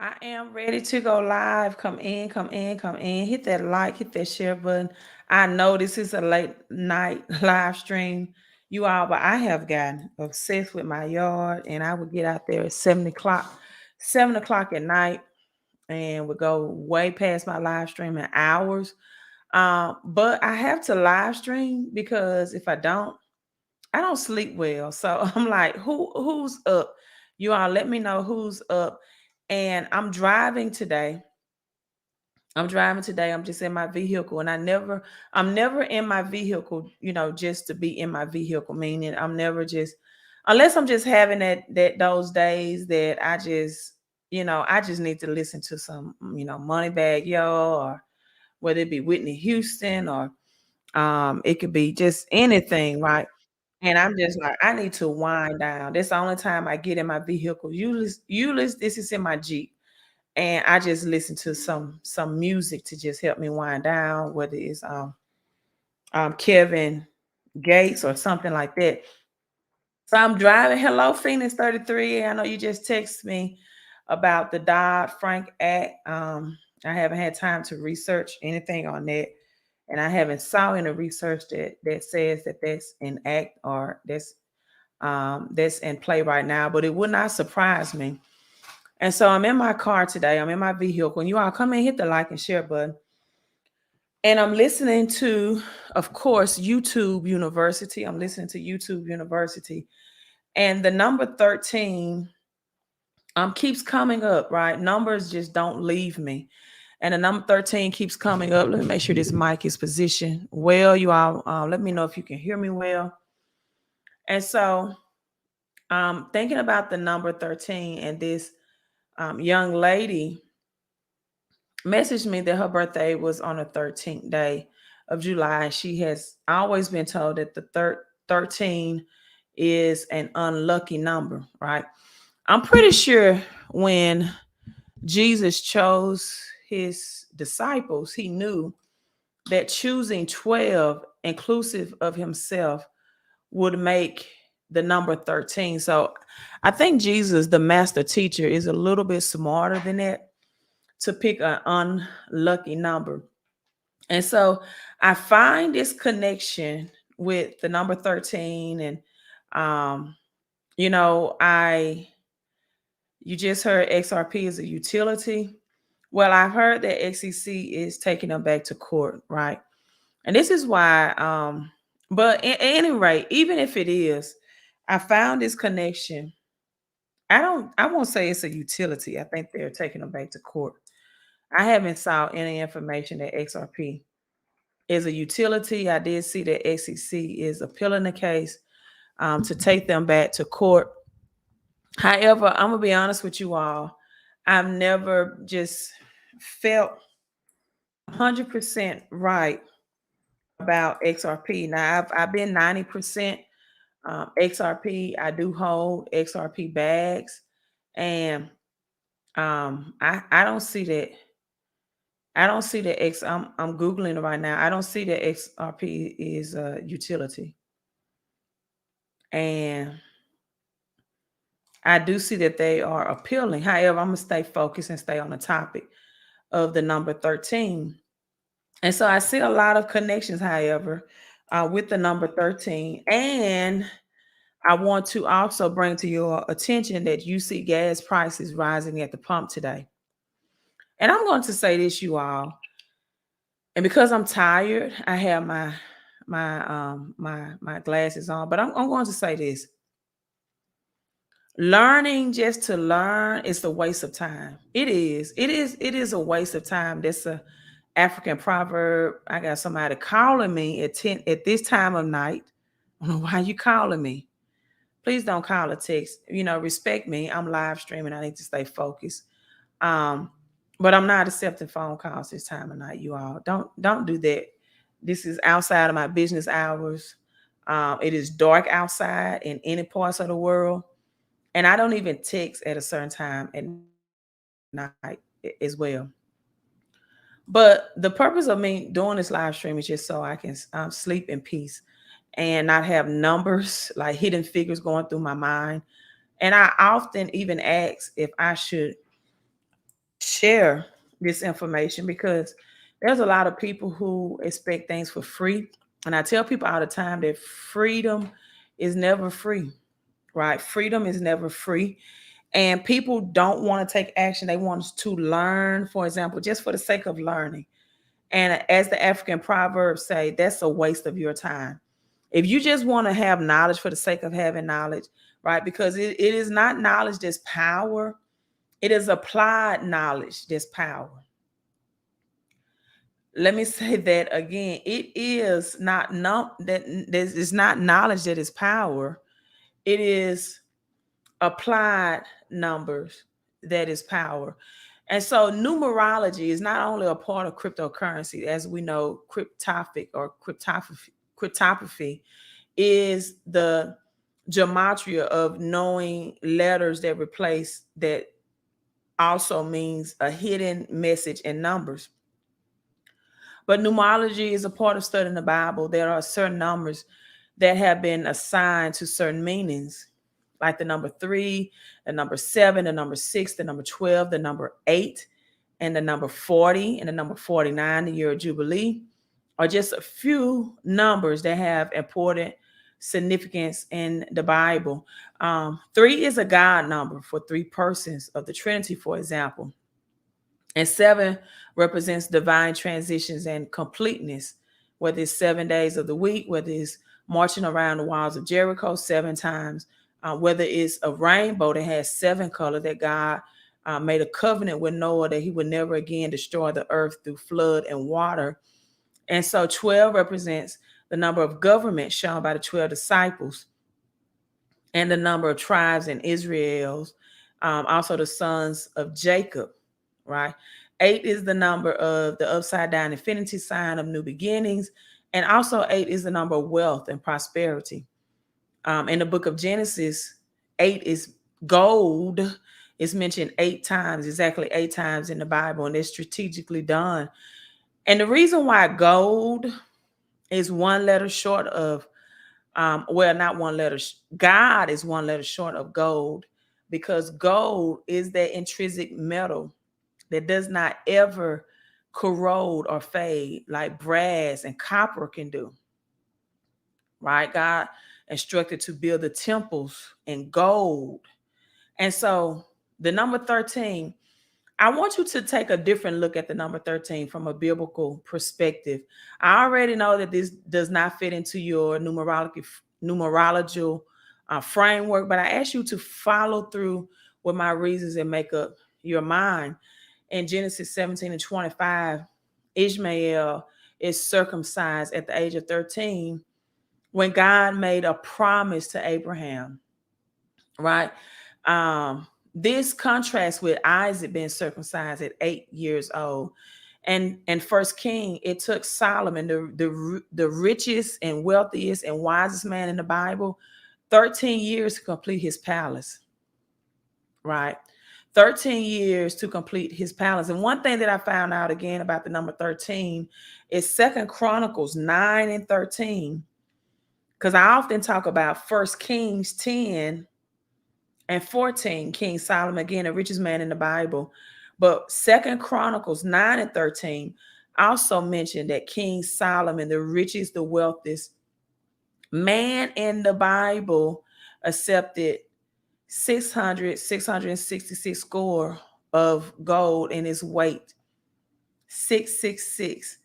I am ready to go live. Come in, come in, come in. Hit that like, hit that share button. I know this is a late night live stream, you all, but I have gotten obsessed with my yard, and I would get out there at 7 o'clock, 7 o'clock at night, and would go way past my live stream in hours. But I have to live stream because if I don't sleep well. So I'm like, who's up? You all let me know who's up. And I'm driving today. I'm just in my vehicle. And I'm never in my vehicle, just to be in my vehicle. Meaning I'm never just unless I'm just having those days that I just need to listen to some, Moneybag Yo, or whether it be Whitney Houston, or it could be just anything, right? And I'm just like, I need to wind down. That's the only time I get in my vehicle. Usually this is in my Jeep. And I just listen to some music to just help me wind down, whether it's Kevin Gates or something like that. So I'm driving. Hello, Phoenix 33. I know you just texted me about the Dodd-Frank Act. I haven't had time to research anything on that. And I haven't saw any research that says that that's an act or that's in play right now, but it would not surprise me. And so I'm in my car today. I'm in my vehicle. And you all come in, hit the like and share button. And I'm listening to, of course, YouTube University. I'm listening to YouTube University. And the number 13 keeps coming up, right? Numbers just don't leave me. And the number 13 keeps coming up. Let me make sure this mic is positioned well. You all, let me know if you can hear me well. And so thinking about the number 13, and this young lady messaged me that her birthday was on the 13th day of July. She has always been told that the 13 is an unlucky number, right? I'm pretty sure when Jesus chose his disciples, he knew that choosing 12 inclusive of himself would make the number 13. So I think Jesus, the master teacher, is a little bit smarter than that to pick an unlucky number. And so I find this connection with the number 13. And um, you know, I you just heard XRP is a utility. Well, I've heard that XEC is taking them back to court, right? And this is why, but at any rate, even if it is, I found this connection. I won't say it's a utility. I think they're taking them back to court. I haven't saw any information that XRP is a utility. I did see that SEC is appealing the case to take them back to court. However, I'm gonna be honest with you all. I've never just felt 100% right about XRP. Now I've been 90% XRP. I do hold XRP bags, and I don't see that. I don't see the X. I'm googling it right now. I don't see that XRP is a utility, and I do see that they are appealing. However, I'm gonna stay focused and stay on the topic of the number 13. And so I see a lot of connections, however, with the number 13. And I want to also bring to your attention that you see gas prices rising at the pump today. And I'm going to say this, you all, and because I'm tired, I have my glasses on. But I'm going to say this: learning just to learn is a waste of time. It is. It is a waste of time. That's a African proverb. I got somebody calling me at 10 at this time of night. I don't know why you calling me. Please don't call or text. Respect me. I'm live streaming. I need to stay focused. Um, but I'm not accepting phone calls this time of night, you all. Don't do that. This is outside of my business hours. It is dark outside in any parts of the world. And I don't even text at a certain time at night as well. But the purpose of me doing this live stream is just so I can sleep in peace and not have numbers like hidden figures going through my mind. And I often even ask if I should share this information because there's a lot of people who expect things for free. And I tell people all the time that freedom is never free, right? Freedom is never free. And people don't want to take action. They want us to learn, for example, just for the sake of learning. And as the African proverbs say, that's a waste of your time. If you just want to have knowledge for the sake of having knowledge, right? Because it is not knowledge that's power. It is applied knowledge that's power. Let me say that again. It is not that this is not knowledge that is power. It is applied numbers that is power. And so numerology is not only a part of cryptocurrency, as we know, cryptography is the gematria of knowing letters that replace that also means a hidden message in numbers. But numerology is a part of studying the Bible. There are certain numbers that have been assigned to certain meanings, like the number 3, the number 7, the number 6, the number 12, the number 8, and the number 40, and the number 49, the year of Jubilee, are just a few numbers that have important significance in the Bible. 3 is a God number for 3 persons of the Trinity, for example. And 7 represents divine transitions and completeness, whether it's 7 days of the week, whether it's marching around the walls of Jericho 7 times, whether it's a rainbow that has 7 colors that God made a covenant with Noah that he would never again destroy the earth through flood and water. And so 12 represents the number of government shown by the 12 disciples and the number of tribes in Israel's, also the sons of Jacob, right? 8 is the number of the upside down infinity sign of new beginnings. And also 8 is the number of wealth and prosperity. In the book of Genesis, 8 is gold. It's mentioned 8 times, exactly 8 times in the Bible, and it's strategically done. And the reason why gold is 1 letter short of, well, not 1 letter, God is 1 letter short of gold, because gold is that intrinsic metal that does not ever corrode or fade like brass and copper can do, right? God instructed to build the temples in gold. And so the number 13, I want you to take a different look at the number 13 from a biblical perspective. I already know that this does not fit into your numerological framework, but I ask you to follow through with my reasons and make up your mind. In Genesis 17 and 25, Ishmael is circumcised at the age of 13 when God made a promise to Abraham, right? This contrasts with Isaac being circumcised at 8 years old. And First King, it took Solomon, the richest and wealthiest and wisest man in the Bible, 13 years to complete his palace, right? 13 years to complete his palace. And one thing that I found out again about the number 13 is Second Chronicles 9 and 13. Because I often talk about First Kings 10 and 14, King Solomon, again, the richest man in the Bible. But Second Chronicles 9 and 13 also mentioned that King Solomon, the richest, the wealthiest man in the Bible, accepted 666 score of gold in his weight. 666.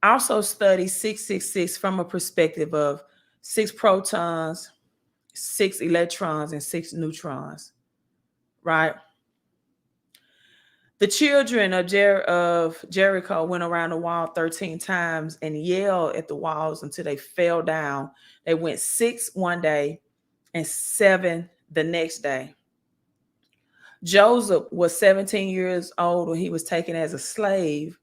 Also study 666 from a perspective of 6 protons, 6 electrons, and 6 neutrons, right? The children of Jericho went around the wall 13 times and yelled at the walls until they fell down. They went 6 one day and 7 the next day. Joseph was 17 years old when he was taken as a slave,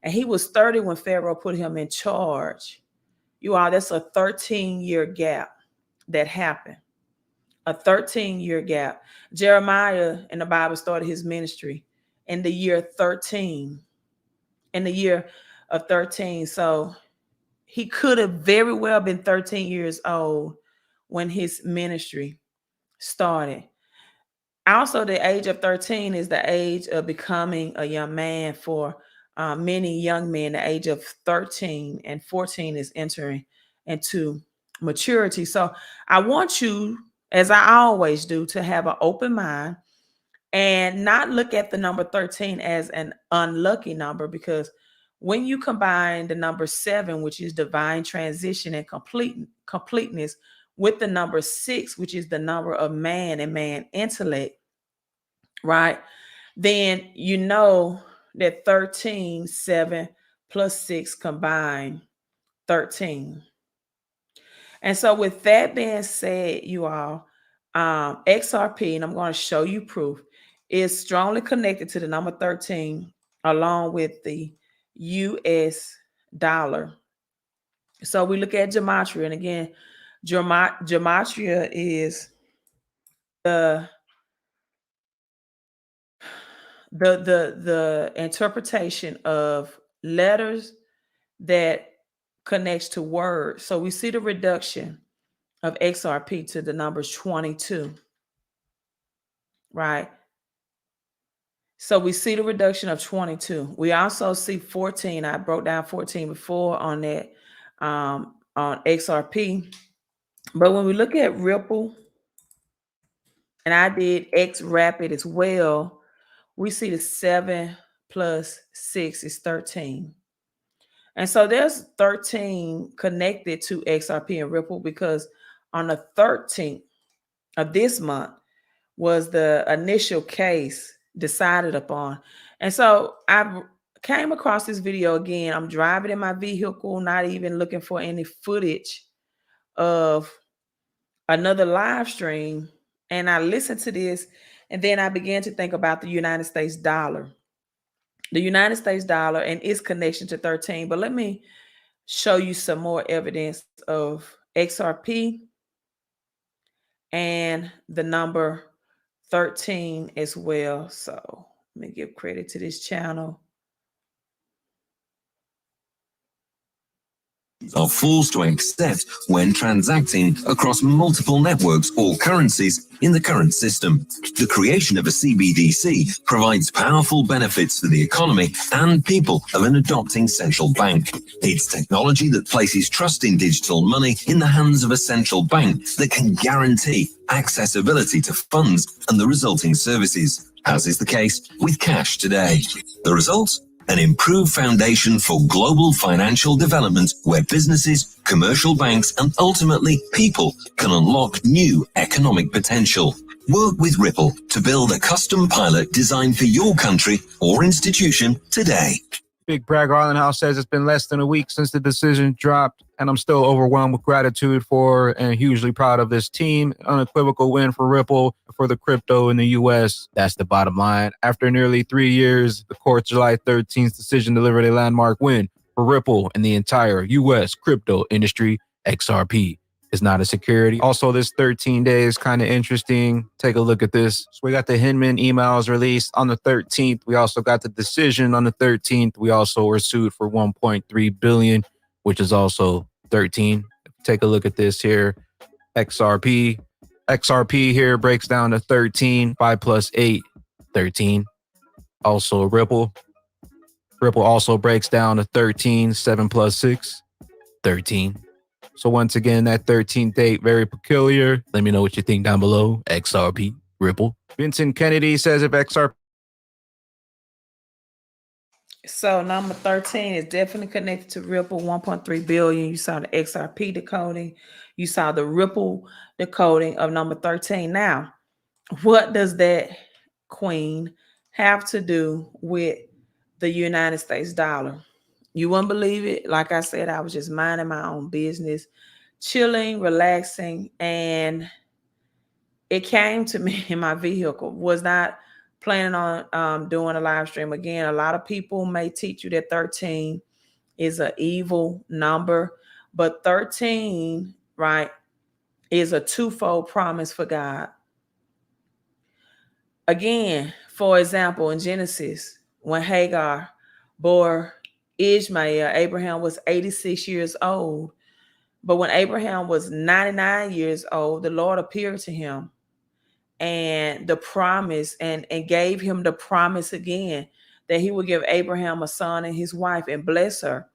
and he was 30 when Pharaoh put him in charge. You all, that's a 13-year gap that happened. A 13-year gap. Jeremiah in the Bible started his ministry in the year 13. In the year of 13. So he could have very well been 13 years old when his ministry started. Also, the age of 13 is the age of becoming a young man for many young men. The age of 13 and 14 is entering into maturity. So I want you, as I always do, to have an open mind and not look at the number 13 as an unlucky number, because when you combine the number 7, which is divine transition and completeness, with the number 6, which is the number of man and man intellect, right? Then you know that 13, 7 plus 6 combined 13. And so with that being said, you all, XRP, and I'm going to show you proof, is strongly connected to the number 13 along with the US dollar. So we look at gematria, and again, gematria is the interpretation of letters that connects to words. So we see the reduction of XRP to the numbers 22, right? So we see the reduction of 22. We also see 14. I broke down 14 before on that, on XRP. But when we look at Ripple, and I did X Rapid as well, we see the 7 plus 6 is 13. And so there's 13 connected to XRP and Ripple, because on the 13th of this month was the initial case decided upon. And so I came across this video again. I'm driving in my vehicle, not even looking for any footage of another live stream. And I listened to this, and then I began to think about the United States dollar. The United States dollar and its connection to 13. But let me show you some more evidence of XRP and the number 13 as well. So let me give credit to this channel. Are forced to accept when transacting across multiple networks or currencies in the current system. The creation of a CBDC provides powerful benefits for the economy and people of an adopting central bank. It's technology that places trust in digital money in the hands of a central bank that can guarantee accessibility to funds and the resulting services, as is the case with cash today. The result? An improved foundation for global financial development where businesses, commercial banks, and ultimately people can unlock new economic potential. Work with Ripple to build a custom pilot designed for your country or institution today. Big Bragg Arlenhouse says it's been less than a week since the decision dropped, and I'm still overwhelmed with gratitude for and hugely proud of this team. Unequivocal win for Ripple, for the crypto in the U.S. That's the bottom line. After nearly 3 years, the court's July 13th decision delivered a landmark win for Ripple and the entire U.S. crypto industry. XRP is not a security. Also, this 13 days kind of interesting. Take a look at this. So we got the Hinman emails released on the 13th. We also got the decision on the 13th. We also were sued for 1.3 billion, which is also 13. Take a look at this here. XRP. XRP here breaks down to 13. 5 plus 8, 13. Also Ripple. Ripple also breaks down to 13. 7 plus 6, 13. So once again, that 13th date, very peculiar. Let me know what you think down below. XRP, Ripple. Vincent Kennedy says if XRP. So number 13 is definitely connected to Ripple, 1.3 billion. You saw the XRP decoding. You saw the Ripple decoding of number 13. Now, what does that, Queen, have to do with the United States dollar? You wouldn't believe it. Like I said, I was just minding my own business, chilling, relaxing, and it came to me in my vehicle. Was not planning on doing a live stream. Again, a lot of people may teach you that 13 is an evil number, but 13, right, is a twofold promise for God. Again, for example, in Genesis, when Hagar bore Ishmael, Abraham was 86 years old. But when Abraham was 99 years old, the Lord appeared to him and the promise, and gave him the promise again that he would give Abraham a son and his wife and bless her.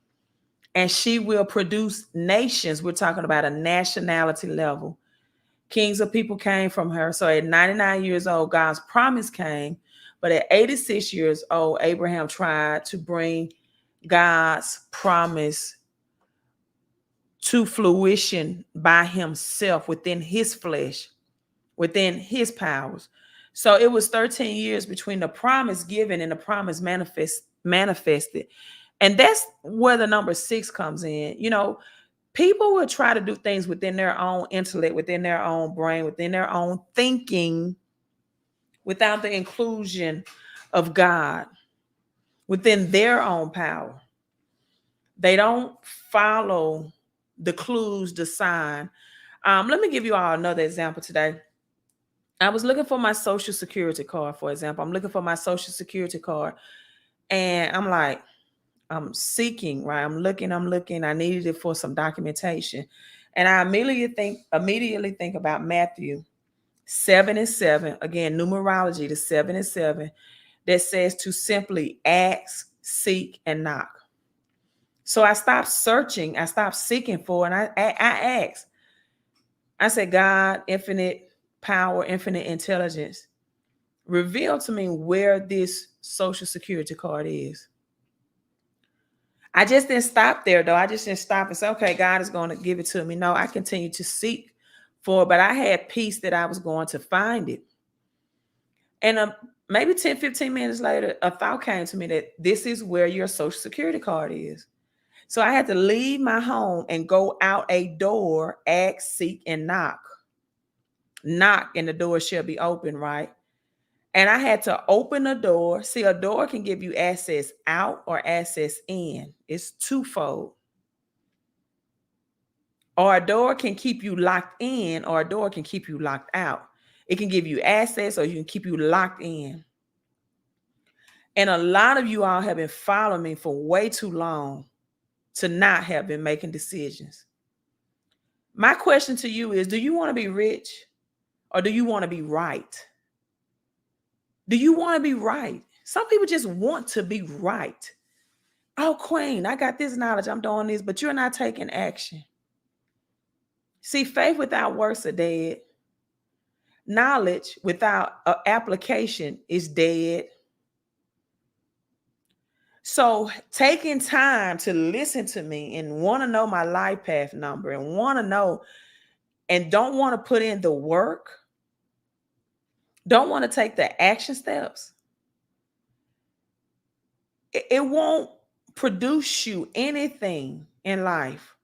And she will produce nations. We're talking about a nationality level. Kings of people came from her. So at 99 years old, God's promise came. But at 86 years old, Abraham tried to bring God's promise to fruition by himself, within his flesh, within his powers. So it was 13 years between the promise given and the promise manifested. And that's where the number 6 comes in. You know, people will try to do things within their own intellect, within their own brain, within their own thinking, without the inclusion of God, within their own power. They don't follow the clues, the sign. Let me give you all another example today. I was looking for my social security card, for example. I'm looking for my social security card. And I'm like, I'm seeking, right? I'm looking. I needed it for some documentation. And I immediately think about Matthew 7:7. Again, numerology, the 7 and 7, that says to simply ask, seek, and knock. So I stopped searching. I stopped seeking for, and I asked. I said, God, infinite power, infinite intelligence, reveal to me where this social security card is. I just didn't stop there, though. I just didn't stop and say, okay, God is going to give it to me. No, I continued to seek for it, but I had peace that I was going to find it. And maybe 10, 15 minutes later, a thought came to me that this is where your social security card is. So I had to leave my home and go out a door, ask, seek, and knock. Knock, and the door shall be open, right? And I had to open the door. See, a door can give you access out or access in. It's twofold. Or a door can keep you locked in, or a door can keep you locked out. It can give you access, or you can keep you locked in. And a lot of you all have been following me for way too long to not have been making decisions. My question to you is, do you want to be rich, or do you want to be right? Do you want to be right? Some people just want to be right. Oh, Queen, I got this knowledge, I'm doing this, but you're not taking action. See, faith without works are dead. Knowledge without application is dead. So taking time to listen to me and want to know my life path number and want to know and don't want to put in the work, don't want to take the action steps, it won't produce you anything in life.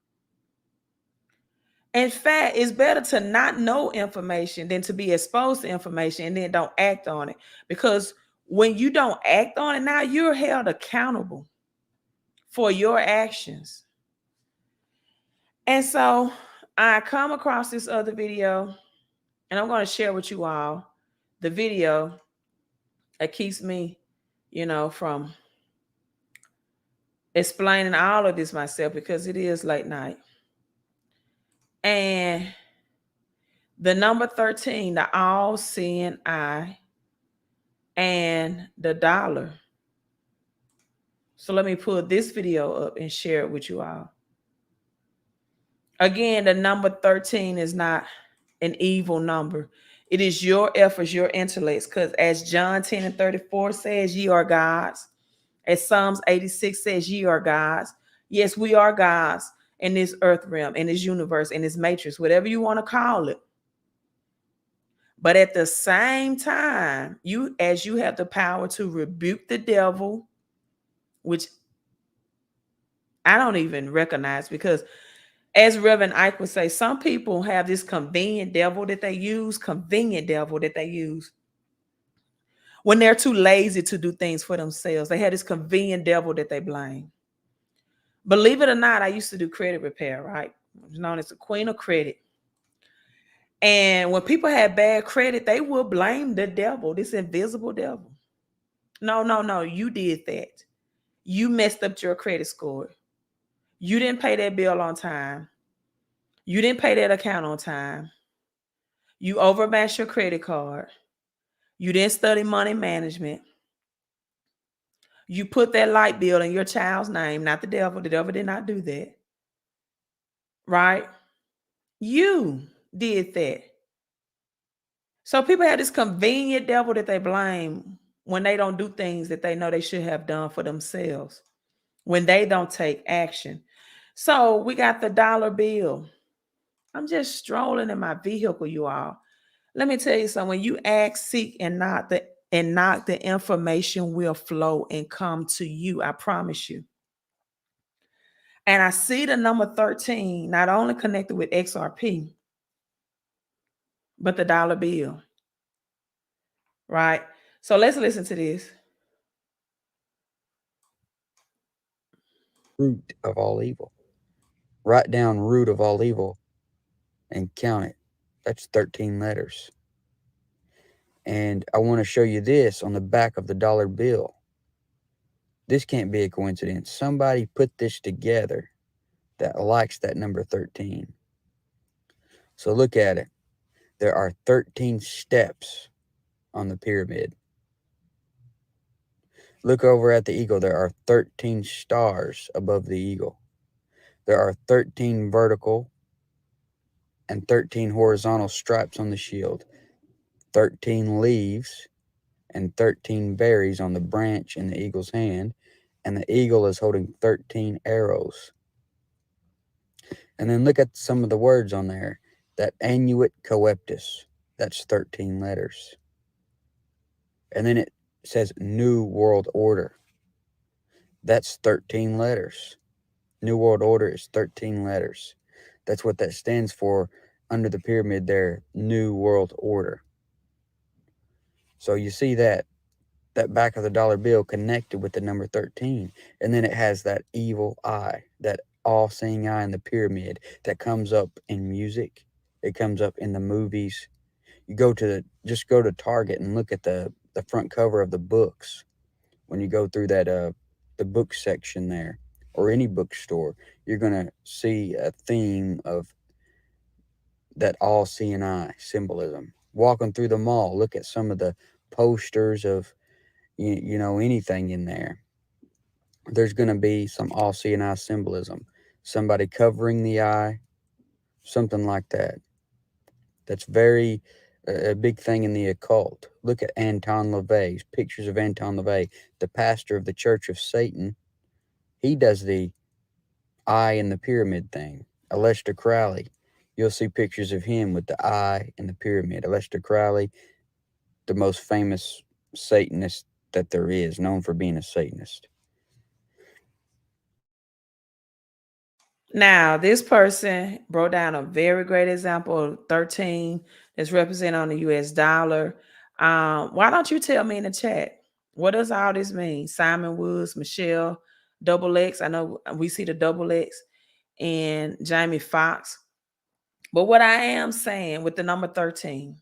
In fact, it's better to not know information than to be exposed to information and then don't act on it. Because when you don't act on it, now you're held accountable for your actions. And so I come across this other video, and I'm going to share with you all the video that keeps me, from explaining all of this myself, because it is late night. And the number 13, the all-seeing eye, and the dollar. So let me pull this video up and share it with you all. Again, the number 13 is not an evil number. It is your efforts, your intellects, because as John 10 and 34 says, ye are gods. As Psalms 86 says, ye are gods. Yes, we are gods in this earth realm, in this universe, in this matrix, whatever you want to call it. But at the same time, you have the power to rebuke the devil, which I don't even recognize, because as Reverend Ike would say, some people have this convenient devil that they use when they're too lazy to do things for themselves. They have this convenient devil that they blame. Believe it or not, I used to do credit repair, right? It's known as the queen of credit. And when people had bad credit, they will blame the devil, this invisible devil. No, you did that. You messed up your credit score. You didn't pay that bill on time. You didn't pay that account on time. You overmatched your credit card. You didn't study money management. You put that light bill in your child's name, not the devil. The devil did not do that. Right? You did that. So people have this convenient devil that they blame when they don't do things that they know they should have done for themselves, when they don't take action. So we got the dollar bill. I'm just strolling in my vehicle, you all. Let me tell you something. When you ask, seek, and knock, the information will flow and come to you. I promise you. And I see the number 13 not only connected with XRP, but the dollar bill. Right? So let's listen to this. Root of all evil. Write down root of all evil and count it. That's 13 letters. And I want to show you this on the back of the dollar bill. This can't be a coincidence. Somebody put this together that likes that number 13. So look at it. There are 13 steps on the pyramid. Look over at the eagle. There are 13 stars above the eagle. There are 13 vertical and 13 horizontal stripes on the shield. 13 leaves and 13 berries on the branch in the eagle's hand. And the eagle is holding 13 arrows. And then look at some of the words on there. That annuit coeptus. That's 13 letters. And then it says New World Order. That's 13 letters. New World Order is 13 letters. That's what that stands for under the pyramid there. New World Order. So you see that back of the dollar bill connected with the number 13. And then it has that evil eye, that all-seeing eye in the pyramid that comes up in music. It comes up in the movies. You just go to Target and look at the front cover of the books. When you go through that the book section there, or any bookstore, you're gonna see a theme of that all-seeing eye symbolism. Walking through the mall, look at some of the posters of you know, anything in there. There's gonna be some all-seeing eye symbolism. Somebody covering the eye, something like that. That's very a big thing in the occult. Look at Anton LaVey's pictures of Anton LaVey, the pastor of the Church of Satan. He does the eye in the pyramid thing. Aleister Crowley, you'll see pictures of him with the eye in the pyramid. Aleister Crowley, the most famous Satanist that there is, known for being a Satanist. Now, this person brought down a very great example of 13 that's represented on the US dollar. Why don't you tell me in the chat? What does all this mean? Simon Woods, Michelle, double X. I know we see the double X and Jamie Foxx. But what I am saying with the number 13,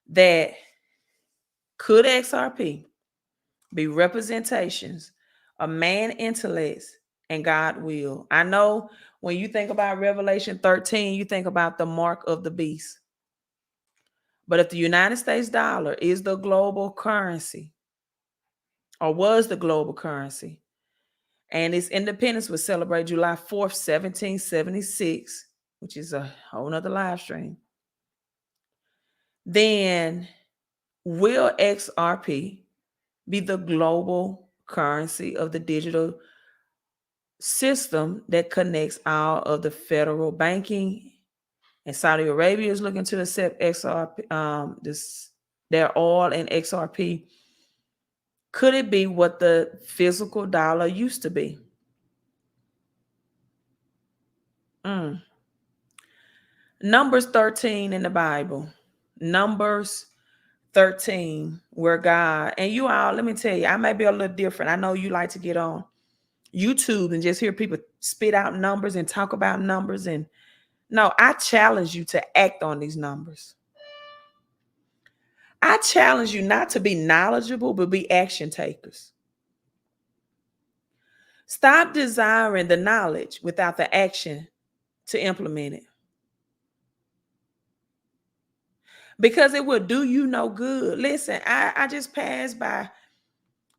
that could XRP be representations of man intellects and God will? I know when you think about Revelation 13, you think about the mark of the beast. But if the United States dollar is the global currency, or was the global currency, and its independence was celebrated July 4th, 1776, which is a whole nother live stream, then will XRP be the global currency of the digital system that connects all of the federal banking? And Saudi Arabia is looking to accept XRP, their oil and XRP. Could it be what the physical dollar used to be? Numbers 13 in the Bible. Numbers 13, where God, and you all, let me tell you, I may be a little different. I know you like to get on YouTube and just hear people spit out numbers and talk about numbers. And no, I challenge you to act on these numbers. I challenge you not to be knowledgeable, but be action takers. Stop desiring the knowledge without the action to implement it. because it will do you no good. Listen, I just passed by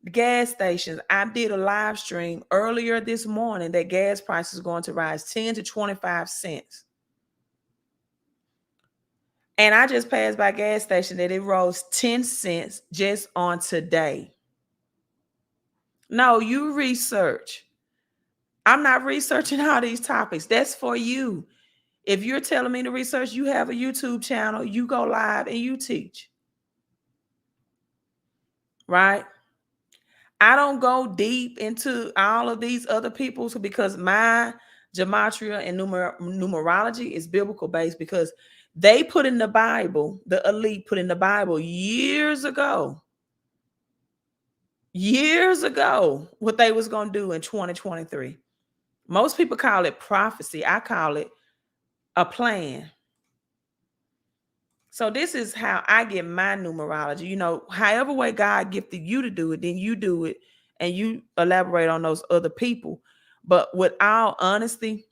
the gas stations. I did a live stream earlier this morning that gas prices are going to rise 10 to 25 cents. And I just passed by a gas station that it rose 10 cents just on today. No, you research. I'm not researching all these topics. That's for you. If you're telling me to research, you have a YouTube channel, you go live and you teach. Right? I don't go deep into all of these other people's because my gematria and numerology is biblical based, because they put in the Bible, the elite put in the Bible years ago, what they was going to do in 2023. Most people call it prophecy. I call it a plan. So this is how I get my numerology. You know, however way God gifted you to do it, then you do it and you elaborate on those other people. But with all honesty,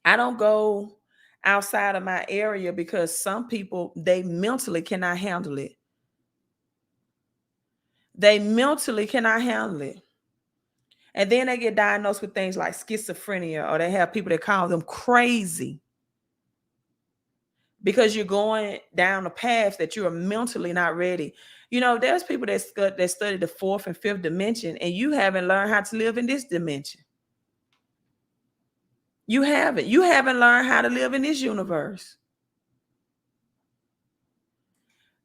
I don't go outside of my area because some people, they mentally cannot handle it. They mentally cannot handle it. And then they get diagnosed with things like schizophrenia, or they have people that call them crazy, because you're going down a path that you are mentally not ready. You know, there's people that study the fourth and fifth dimension, and you haven't learned how to live in this dimension. You haven't. You haven't learned how to live in this universe.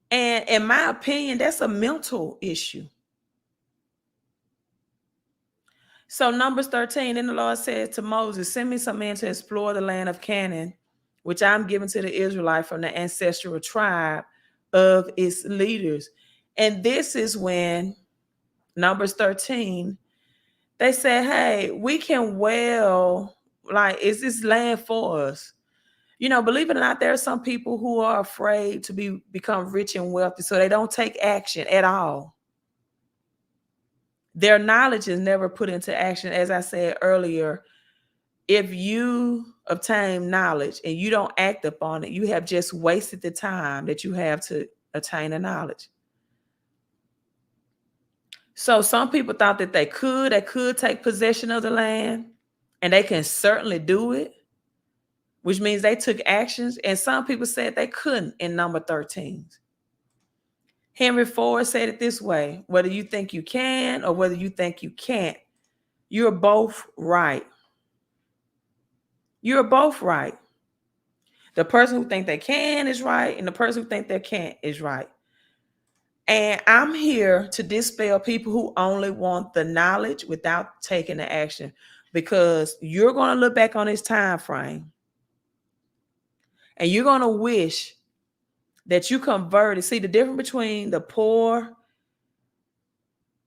And in my opinion, that's a mental issue. So Numbers 13, then the Lord said to Moses, send me some men to explore the land of Canaan, which I'm giving to the Israelites from the ancestral tribe of its leaders. And this is when Numbers 13, they said, hey, we can is this land for us? You know, believe it or not, there are some people who are afraid to become rich and wealthy, so they don't take action at all. Their knowledge is never put into action. As I said earlier, if you obtain knowledge and you don't act upon it, you have just wasted the time that you have to attain the knowledge. So some people thought that they could take possession of the land, and they can certainly do it, which means they took actions. And some people said they couldn't in number 13. Henry Ford said it this way: whether you think you can or whether you think you can't, you're both right. You're both right. The person who thinks they can is right, and the person who thinks they can't is right. And I'm here to dispel people who only want the knowledge without taking the action, because you're going to look back on this time frame and you're going to wish that you converted. See, the difference between the poor,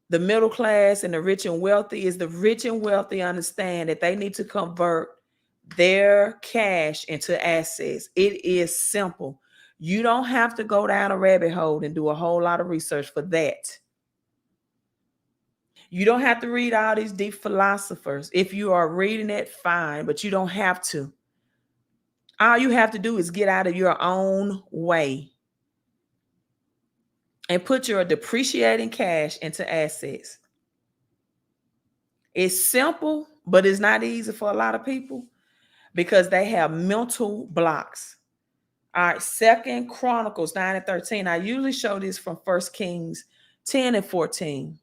the middle class, and the rich and wealthy is the rich and wealthy understand that they need to convert their cash into assets. It is simple. You don't have to go down a rabbit hole and do a whole lot of research for that. You don't have to read all these deep philosophers. If you are reading it, fine, but you don't have to. All you have to do is get out of your own way and put your depreciating cash into assets. It's simple, but it's not easy for a lot of people because they have mental blocks. All right, 2 Chronicles 9 and 13. I usually show this from 1 Kings 10 and 14.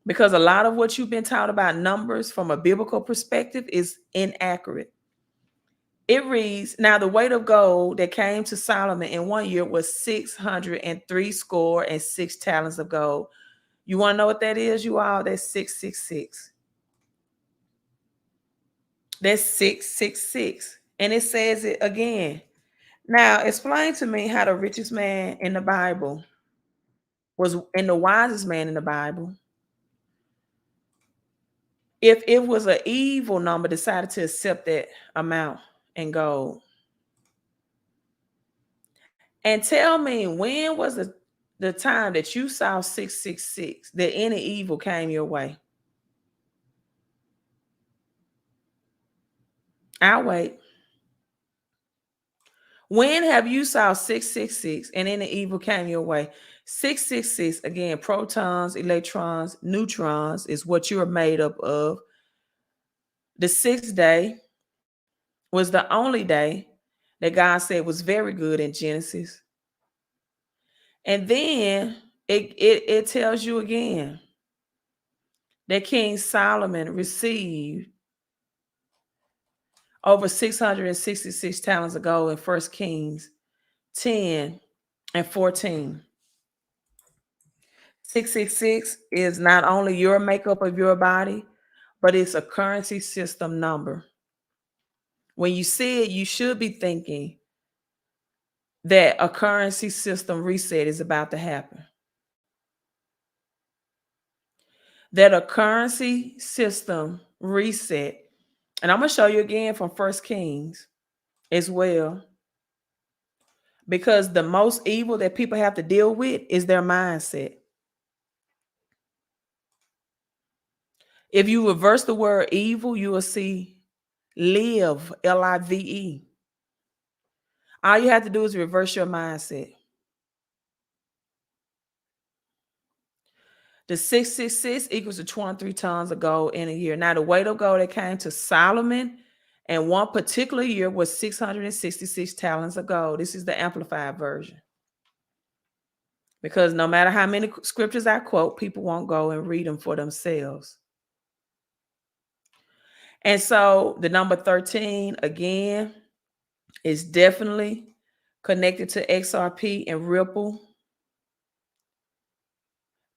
Because a lot of what you've been taught about numbers from a biblical perspective is inaccurate. It reads, now the weight of gold that came to Solomon in 1 year was 603 score and 6 talents of gold. You want to know what that is, you all? That's 666. That's 666. And it says it again. Now, explain to me how the richest man in the Bible and the wisest man in the Bible, if it was an evil number, decided to accept that amount in gold. And tell me, when was the time that you saw 666 that any evil came your way? I'll wait. When have you saw 666 and any evil came your way? 666, again, protons, electrons, neutrons is what you're made up of. The sixth day was the only day that God said was very good in Genesis. And then it tells you again that King Solomon received over 666 talents of gold in 1 Kings 10 and 14. 666 is not only your makeup of your body, but it's a currency system number. When you see it, you should be thinking that a currency system reset is about to happen. That a currency system reset, and I'm going to show you again from 1 Kings as well, because the most evil that people have to deal with is their mindset. If you reverse the word evil, you will see live, Live. All you have to do is reverse your mindset. The 666 equals to 23 tons of gold in a year. Now, the weight of gold that came to Solomon in one particular year was 666 talents of gold. This is the amplified version. Because no matter how many scriptures I quote, people won't go and read them for themselves. And so the number 13, again, is definitely connected to XRP and Ripple.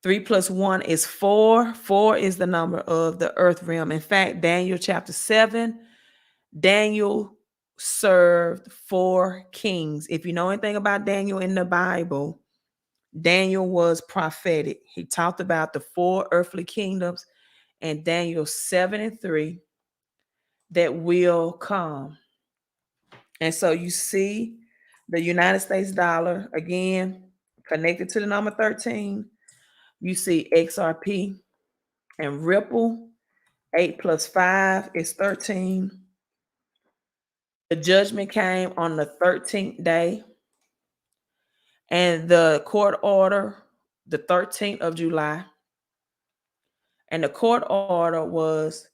3 plus 1 is 4. 4 is the number of the earth realm. In fact, Daniel chapter 7, Daniel served 4 kings. If you know anything about Daniel in the Bible, Daniel was prophetic. He talked about the 4 earthly kingdoms and Daniel 7 and 3 that will come. And so you see the United States dollar, again, connected to the number 13. You see XRP and Ripple. 8 plus 5 is 13. The judgment came on the 13th day. And the court order, the 13th of July. And the court order was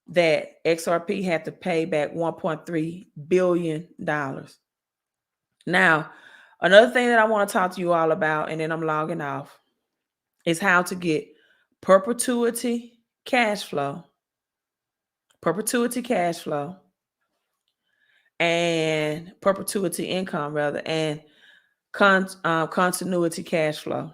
that XRP had to pay back $1.3 billion. Now, another thing that I want to talk to you all about, and then I'm logging off, is how to get perpetuity cash flow, and perpetuity income, rather, and continuity cash flow.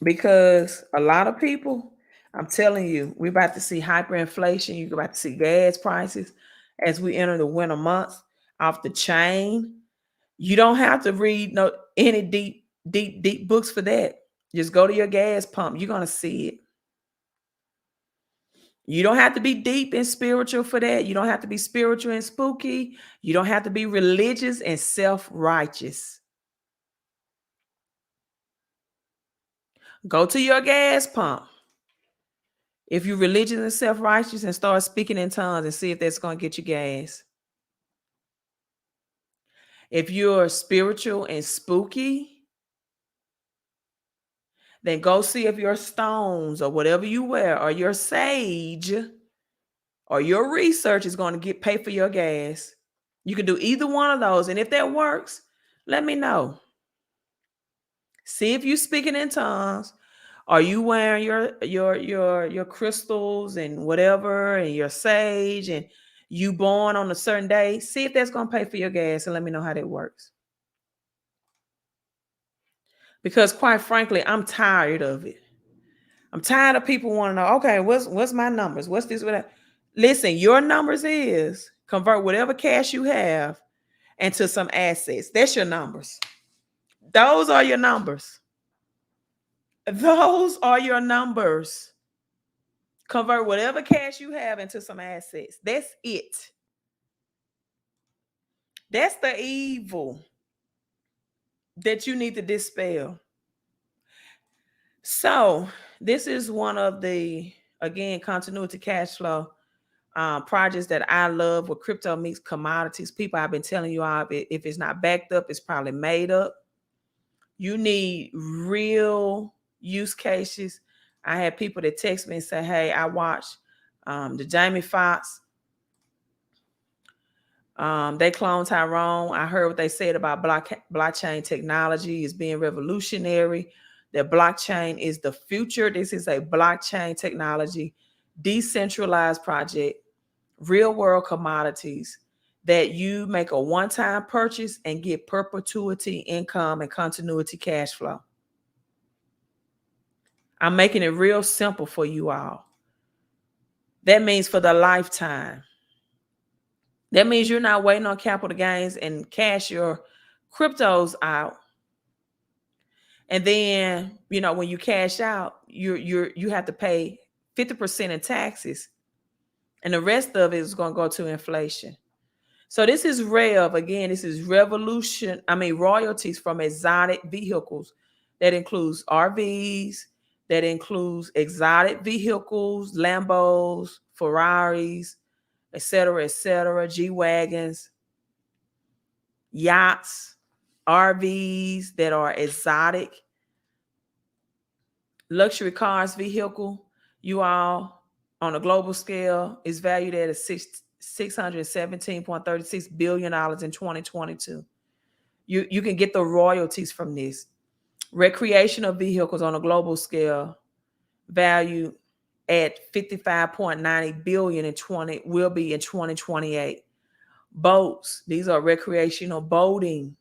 Because a lot of people, I'm telling you, we're about to see hyperinflation. You're about to see gas prices as we enter the winter months off the chain. You don't have to read any deep books for that. Just go to your gas pump. You're going to see it. You don't have to be deep and spiritual for that. You don't have to be spiritual and spooky. You don't have to be religious and self-righteous. Go to your gas pump. If you're religious and self-righteous, and start speaking in tongues and see if that's going to get you gas. If you're spiritual and spooky, then go see if your stones or whatever you wear or your sage or your research is going to pay for your gas. You can do either one of those. And if that works, let me know. See if you're speaking in tongues. Are you wearing your crystals and whatever and your sage, and you born on a certain day? See if that's going to pay for your gas, and let me know how that works. Because quite frankly, I'm tired of it. I'm tired of people wanting to know, okay, what's my numbers? What's this? What that? Listen, your numbers is convert whatever cash you have into some assets. That's your numbers. Those are your numbers. Those are your numbers. Convert whatever cash you have into some assets. That's it. That's the evil that you need to dispel. So this is one of the, again, continuity cash flow projects that I love where crypto meets commodities. People, I've been telling you all, if it's not backed up, it's probably made up. You need real use cases. I had people that text me and say, hey, I watched the Jamie Foxx. They cloned Tyrone. I heard what they said about blockchain technology is being revolutionary. That blockchain is the future. This is a blockchain technology, decentralized project, real world commodities that you make a one-time purchase and get perpetuity income and continuity cash flow. I'm making it real simple for you all. That means for the lifetime. That means you're not waiting on capital gains and cash your cryptos out. And then, you know, when you cash out, you have to pay 50% in taxes. And the rest of it is going to go to inflation. So this is REV. Again, this is royalties from exotic vehicles. That includes RVs, that includes exotic vehicles, Lambos, Ferraris, etc., G-Wagons, yachts, RVs that are exotic, luxury cars, vehicle, you all, on a global scale, is valued at $617.36 billion in 2022. You can get the royalties from this. Recreational vehicles on a global scale valued at $55.90 billion will be in 2028. Boats, these are recreational boating.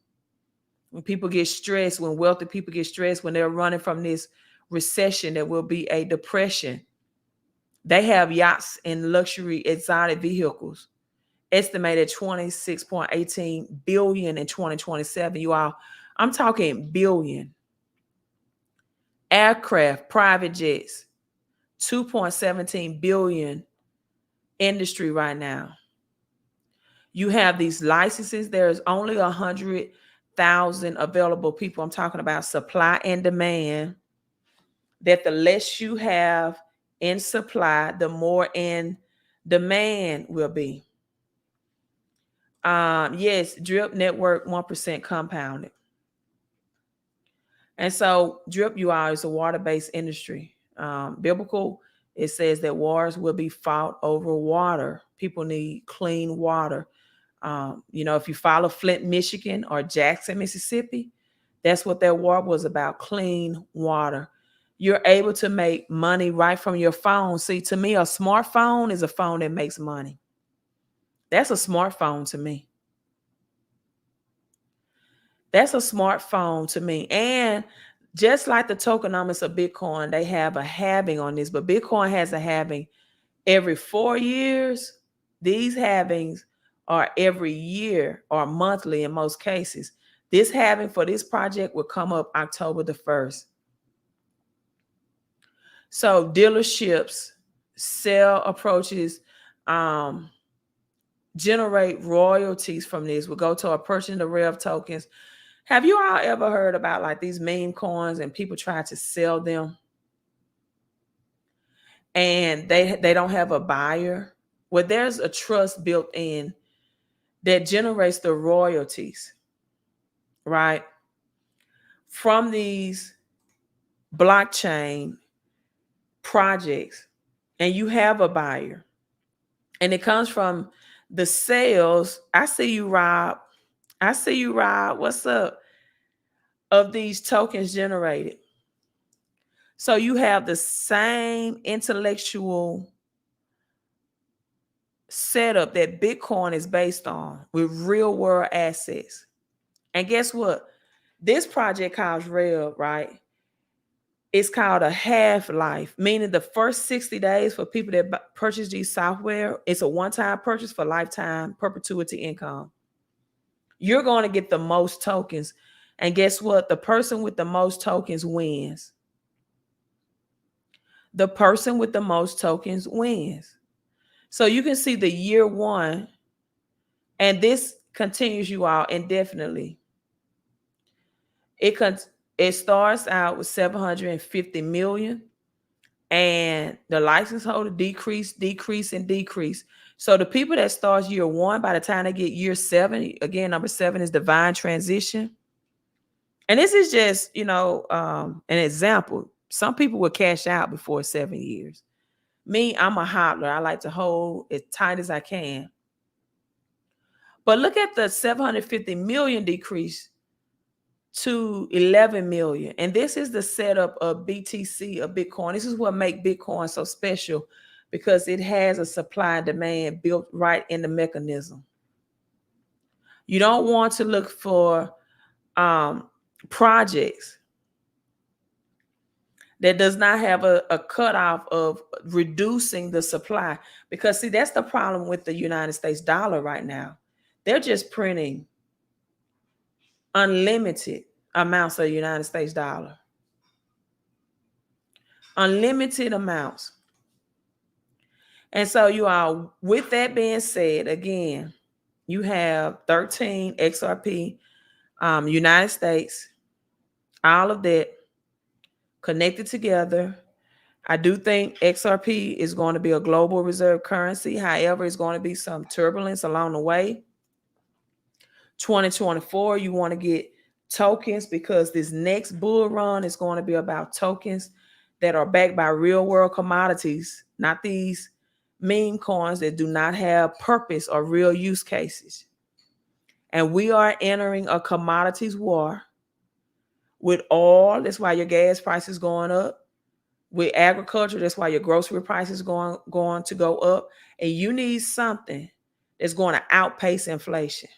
When people get stressed, when wealthy people get stressed, when they're running from this recession, there will be a depression. They have yachts and luxury exotic vehicles, estimated 26.18 billion in 2027. You all, I'm talking billion. Aircraft, private jets, 2.17 billion industry right now. You have these licenses. There's only 100,000 available people. I'm talking about supply and demand. That the less you have in supply, the more in demand will be. Yes, drip network 1% compounded. And so drip, you all, is a water-based industry. Biblical, it says that wars will be fought over water. People need clean water. You know, if you follow Flint, Michigan, or Jackson, Mississippi, that's what their war was about, clean water. You're able to make money right from your phone. See, to me, a smartphone is a phone that makes money. That's a smartphone to me. That's a smartphone to me. And just like the tokenomics of Bitcoin, they have a halving on this, but Bitcoin has a halving every 4 years. These halvings are every year or monthly in most cases. This halving for this project will come up October the 1st. So dealerships, sell approaches, generate royalties from this. We'll go to a purchasing the REV tokens. Have you all ever heard about like these meme coins and people try to sell them and they don't have a buyer? Well, there's a trust built in that generates the royalties, right? From these blockchain projects, and you have a buyer. And it comes from the sales. I see you, Rob. I see you, Rob. What's up? Of these tokens generated. So you have the same intellectual setup that Bitcoin is based on with real world assets. And guess what? This project called REV, right? It's called a half-life, meaning the first 60 days for people that purchase these software, it's a one-time purchase for lifetime perpetuity income. You're going to get the most tokens. And guess what? The person with the most tokens wins. The person with the most tokens wins. So you can see the year one, and this continues, you all, indefinitely. It starts out with 750 million. And the license holder decrease. So the people that starts year 1, by the time they get year 7, again, number 7 is divine transition. And this is just, an example. Some people will cash out before 7 years. Me, I'm a hodler. I like to hold as tight as I can. But look at the 750 million decrease to 11 million. And this is the setup of BTC, of Bitcoin. This is what makes Bitcoin so special, because it has a supply and demand built right in the mechanism. You don't want to look for projects that does not have a cutoff of reducing the supply, because see, that's the problem with the United States dollar right now. They're just printing unlimited amounts of United States dollar. Unlimited amounts. And so you are, with that being said, again, you have 13 XRP, United States, all of that connected together. I do think XRP is going to be a global reserve currency. However, it's going to be some turbulence along the way. 2024, you want to get tokens, because this next bull run is going to be about tokens that are backed by real world commodities, not these meme coins that do not have purpose or real use cases. And we are entering a commodities war with oil. That's why your gas price is going up. With agriculture, that's why your grocery price is going to go up. And you need something that's going to outpace inflation.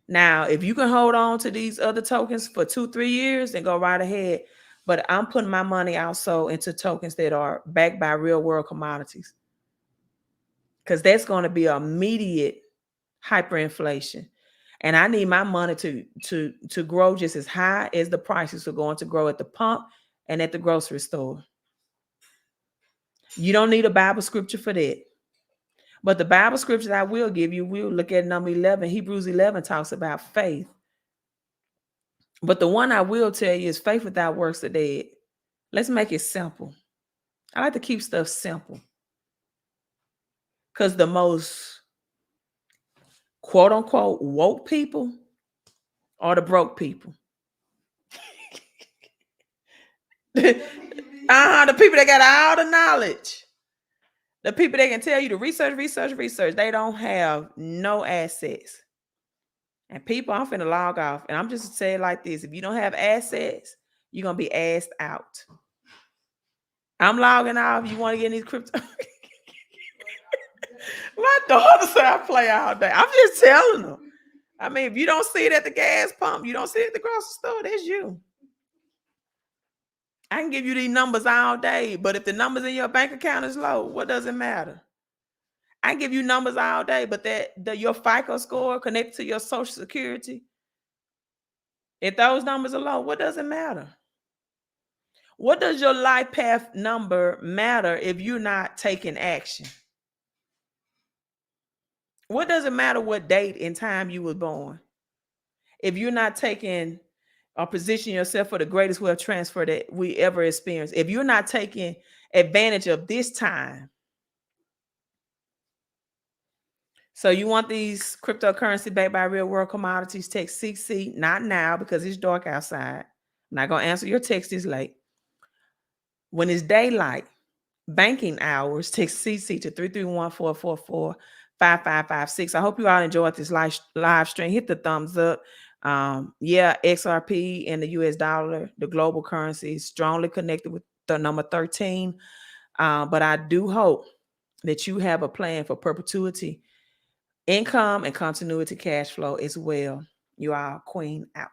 Now, if you can hold on to these other tokens for 2-3 years, then go right ahead. But I'm putting my money also into tokens that are backed by real world commodities, because that's going to be immediate hyperinflation. And I need my money to grow just as high as the prices are going to grow at the pump and at the grocery store. You don't need a Bible scripture for that. But the Bible scripture I will give you, we'll look at number 11. Hebrews 11 talks about faith. But the one I will tell you is faith without works are dead. Let's make it simple. I like to keep stuff simple, because the most quote unquote woke people are the broke people. The people that got all the knowledge. The people that can tell you to research. They don't have no assets. And people, I'm finna log off. And I'm just saying like this. If you don't have assets, you're going to be asked out. I'm logging off. You want to get in these crypto? My daughter said I play all day. I'm just telling them. I mean, if you don't see it at the gas pump, you don't see it at the grocery store, that's you. I can give you these numbers all day, but if the numbers in your bank account is low, what does it matter? I can give you numbers all day, but your FICO score connected to your Social Security, if those numbers are low, what does it matter? What does your life path number matter if you're not taking action? What does it matter what date and time you were born if you're not taking or position yourself for the greatest wealth transfer that we ever experienced? If you're not taking advantage of this time. So you want these cryptocurrency backed by real world commodities, text CC, not now because it's dark outside. I'm not going to answer your text this late. When it's daylight, banking hours, text CC to 331-444-5556. I hope you all enjoyed this live stream. Hit the thumbs up. XRP and the US dollar, the global currency, is strongly connected with the number 13. But I do hope that you have a plan for perpetuity, income, and continuity cash flow as well. You are Queen out.